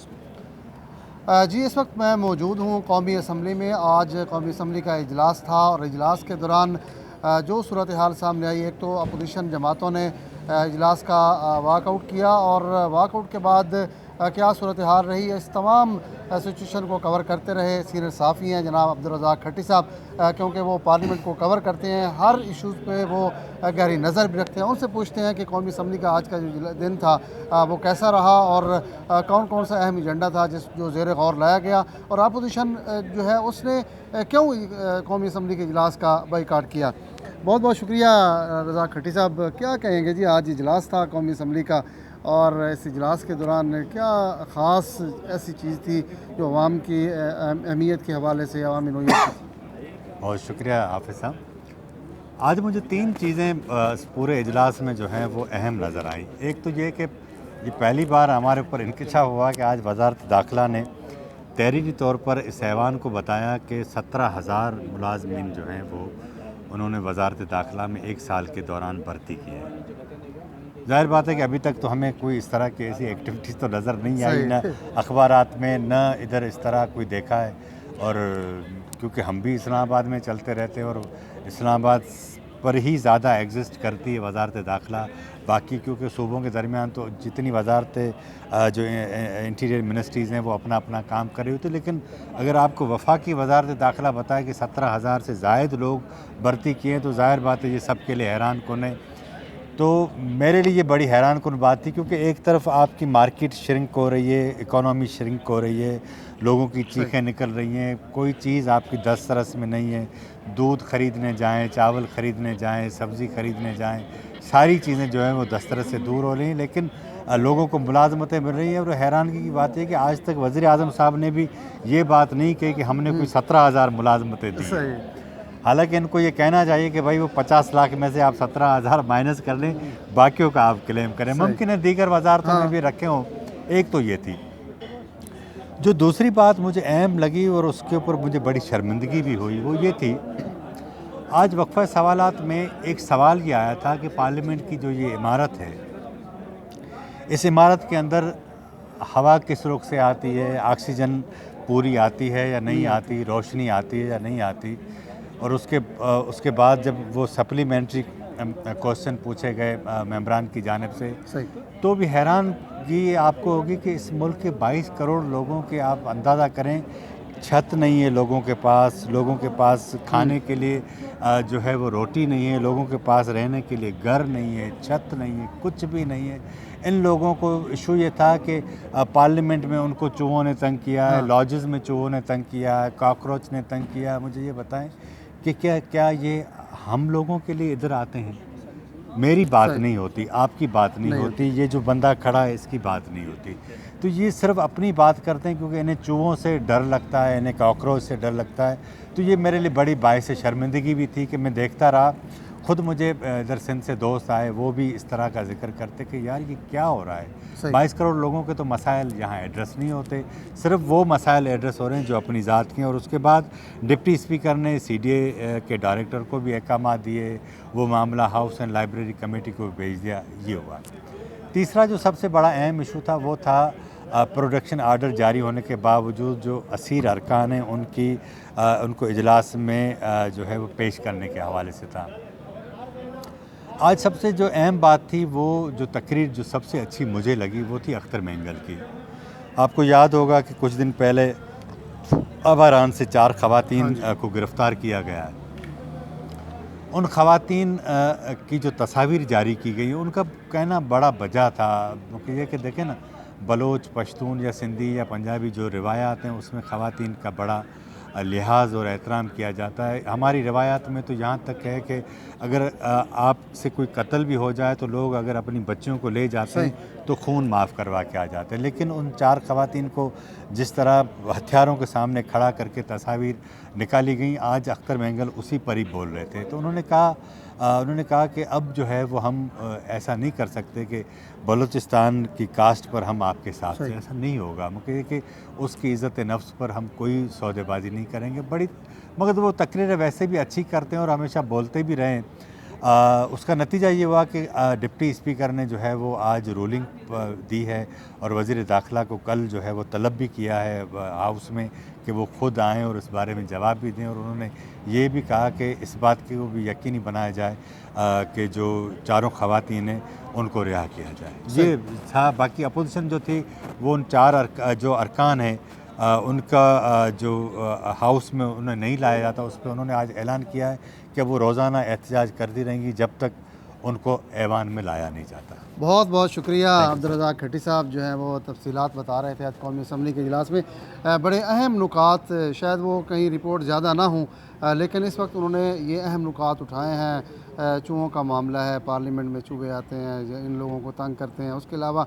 जी, इस वक्त मैं मौजूद हूँ कौमी असम्बली में। आज कौमी असम्बली का इजलास था और इजलास के दौरान जो सूरत हाल सामने आई, एक तो अपोजिशन जमातों ने इजलास का वाकआउट किया और वाकआउट के बाद क्या सूरत हाल रही है, इस तमाम सिचुएशन को कवर करते रहे सीनियर सहाफ़ी हैं जनाब अब्दुल रज़ाक खट्टी साहब, क्योंकि वो पार्लियामेंट को कवर करते हैं, हर इशूज़ पे वो गहरी नज़र भी रखते हैं। उनसे पूछते हैं कि कौमी असम्बली का आज का जो दिन था वो कैसा रहा और कौन कौन सा अहम एजेंडा था जो ज़ेर गौर लाया गया, और अपोजिशन जो है उसने क्यों कौमी असम्बली के इजलास का बाइकाट किया। बहुत बहुत शुक्रिया रज़ाक खट्टी साहब। क्या कहेंगे जी, आज इजलास था कौमी असम्बली का और इस इजलास के दौरान क्या ख़ास ऐसी चीज़ थी जो अवाम की अहमियत के हवाले से, अवामी नोयत की? बहुत शुक्रिया हाफिज़ साहब। आज मुझे तीन चीज़ें पूरे इजलास में जो हैं वो अहम नज़र आई। एक तो ये कि ये पहली बार हमारे ऊपर इंकशाफ हुआ कि आज वज़ारत दाखिला ने तहरीरी तौर पर इस ऐवान को बताया कि 17,000 मुलाजमीन जो हैं वो उन्होंने वज़ारत दाखिला में एक साल के दौरान भर्ती की है। ज़ाहिर बात है कि अभी तक तो हमें कोई इस तरह की ऐसी एक्टिविटीज़ तो नज़र नहीं आई, न अखबारात में, न इधर इस तरह कोई देखा है। और क्योंकि हम भी इस्लामाबाद में चलते रहते हैं और इस्लामाबाद पर ही ज़्यादा एग्जिस्ट करती है वज़ारत दाखिला। बाकी क्योंकि सूबों के दरमियान तो जितनी वज़ारतें जो इंटीरियर मिनिस्ट्रीज़ हैं वो अपना अपना काम कर रही होती, लेकिन अगर आपको वफाकी वज़ारत दाखिला बताए कि 17,000 से ज़ायद लोग भर्ती किए हैं तो ज़ाहिर बात है ये सब के लिए हैरान कुन है। तो मेरे लिए ये बड़ी हैरान कुन बात थी, क्योंकि एक तरफ आपकी मार्केट श्रिंक हो रही है, इकोनॉमी श्रिंक हो रही है, लोगों की चीखें निकल रही हैं, कोई चीज़ आपकी दस्तरस में नहीं है। दूध ख़रीदने जाएं, चावल ख़रीदने जाएं, सब्ज़ी ख़रीदने जाएं, सारी चीज़ें जो हैं वो दस्तरस से दूर हो रही हैं, लेकिन लोगों को मुलाजमतें मिल रही हैं। और हैरानगी की बात है कि आज तक वज़ीर आज़म साहब ने भी ये बात नहीं कही कि हमने कोई 17,000 मुलाजमतें दी। हालांकि इनको ये कहना चाहिए कि भाई वो 50 लाख में से आप 17,000 माइनस कर लें, बाकियों का आप क्लेम करें। मुमकिन है दीगर वजारतों में भी रखे हों। एक तो ये थी। जो दूसरी बात मुझे अहम लगी और उसके ऊपर मुझे बड़ी शर्मिंदगी भी हुई, वो ये थी, आज वक्फा सवालात में एक सवाल ये आया था कि पार्लियामेंट की जो ये इमारत है, इस इमारत के अंदर हवा किस रुख से आती है, ऑक्सीजन पूरी आती है या नहीं आती, रोशनी आती है या नहीं आती। और उसके बाद जब वो सप्लीमेंट्री क्वेश्चन पूछे गए मेंबरान की जानिब से, तो भी हैरानगी आपको होगी कि इस मुल्क के 22 करोड़ लोगों के आप अंदाज़ा करें, छत नहीं है लोगों के पास खाने के लिए जो है वो रोटी नहीं है, लोगों के पास रहने के लिए घर नहीं है, छत नहीं है, कुछ भी नहीं है। इन लोगों को इशू ये था कि पार्लियामेंट में उनको चूहों ने तंग किया है, लॉजेस में चूहों ने तंग किया है, कॉकरोच ने तंग किया है। मुझे ये बताएं कि क्या ये हम लोगों के लिए इधर आते हैं? मेरी बात नहीं होती, आपकी बात नहीं होती, ये जो बंदा खड़ा है इसकी बात नहीं होती। तो ये सिर्फ अपनी बात करते हैं क्योंकि इन्हें चूहों से डर लगता है, इन्हें कॉकरोच से डर लगता है। तो ये मेरे लिए बड़ी बाइस शर्मिंदगी भी थी कि मैं देखता रहा। खुद मुझे इधर सिंध से दोस्त आए, वो भी इस तरह का जिक्र करते कि यार ये क्या हो रहा है। 22 करोड़ लोगों के तो मसाइल यहाँ एड्रेस नहीं होते, सिर्फ वो मसाइल एड्रेस हो रहे हैं जो अपनी ज़ात के हैं। और उसके बाद डिप्टी स्पीकर ने CDA के डायरेक्टर को भी अहकामात दिए, वो मामला हाउस एंड लाइब्रेरी कमेटी को भेज दिया। ये हुआ। तीसरा जो सबसे बड़ा अहम इशू था वो था प्रोडक्शन आर्डर जारी होने के बावजूद जो असीर अरकान हैं उनको इजलास में जो है वो पेश करने के हवाले से था। आज सबसे जो अहम बात थी, वो जो तकरीर जो सबसे अच्छी मुझे लगी वो थी अख्तर मेंगल की। आपको याद होगा कि कुछ दिन पहले अबारान से 4 ख़वातीन को गिरफ़्तार किया गया है। उन ख़वातीन की जो तस्वीर जारी की गई, उनका कहना बड़ा वजह था ये कि देखें ना, बलोच, पश्तून या सिंधी या पंजाबी जो रिवायात हैं उसमें ख़वातीन का बड़ा लिहाज और एहतराम किया जाता है। हमारी रिवायात में तो यहाँ तक है कि अगर आपसे कोई कत्ल भी हो जाए तो लोग अगर अपनी बच्चियों को ले जाते हैं तो खून माफ़ करवा के आ जाते हैं। लेकिन उन 4 ख़वातीन को जिस तरह हथियारों के सामने खड़ा करके तस्वीर निकाली गई, आज अख्तर मेंगल उसी पर ही बोल रहे थे। तो उन्होंने कहा कि अब जो है वो हम ऐसा नहीं कर सकते कि बलूचिस्तान की कास्ट पर हम आपके साथ हैं, ऐसा नहीं होगा। मुझे कि उसकी इज़्ज़त नफ्स पर हम कोई सौदेबाजी नहीं करेंगे। मगर वो तकरीरें वैसे भी अच्छी करते हैं और हमेशा बोलते भी रहें। اس کا نتیجہ یہ ہوا کہ ڈپٹی اسپیکر نے جو ہے وہ آج رولنگ دی ہے اور وزیر داخلہ کو کل جو ہے وہ طلب بھی کیا ہے ہاؤس میں کہ وہ خود آئیں اور اس بارے میں جواب بھی دیں، اور انہوں نے یہ بھی کہا کہ اس بات کو بھی یقینی بنایا جائے کہ جو چاروں خواتین ہیں ان کو رہا کیا جائے۔ یہ تھا۔ باقی اپوزیشن جو تھی وہ ان چار جو ارکان ہیں ان کا جو ہاؤس میں انہیں نہیں لایا جاتا، اس پہ انہوں نے آج اعلان کیا ہے کہ وہ روزانہ احتجاج کرتی رہیں گی جب تک ان کو ایوان میں لایا نہیں جاتا۔ بہت بہت شکریہ عبدالرزاق کھٹی صاحب، جو ہیں وہ تفصیلات بتا رہے تھے آج قومی اسمبلی کے اجلاس میں۔ بڑے اہم نکات، شاید وہ کہیں رپورٹ زیادہ نہ ہوں، لیکن اس وقت انہوں نے یہ اہم نکات اٹھائے ہیں۔ چوہوں کا معاملہ ہے، پارلیمنٹ میں چوہے آتے ہیں، ان لوگوں کو تنگ کرتے ہیں۔ اس کے علاوہ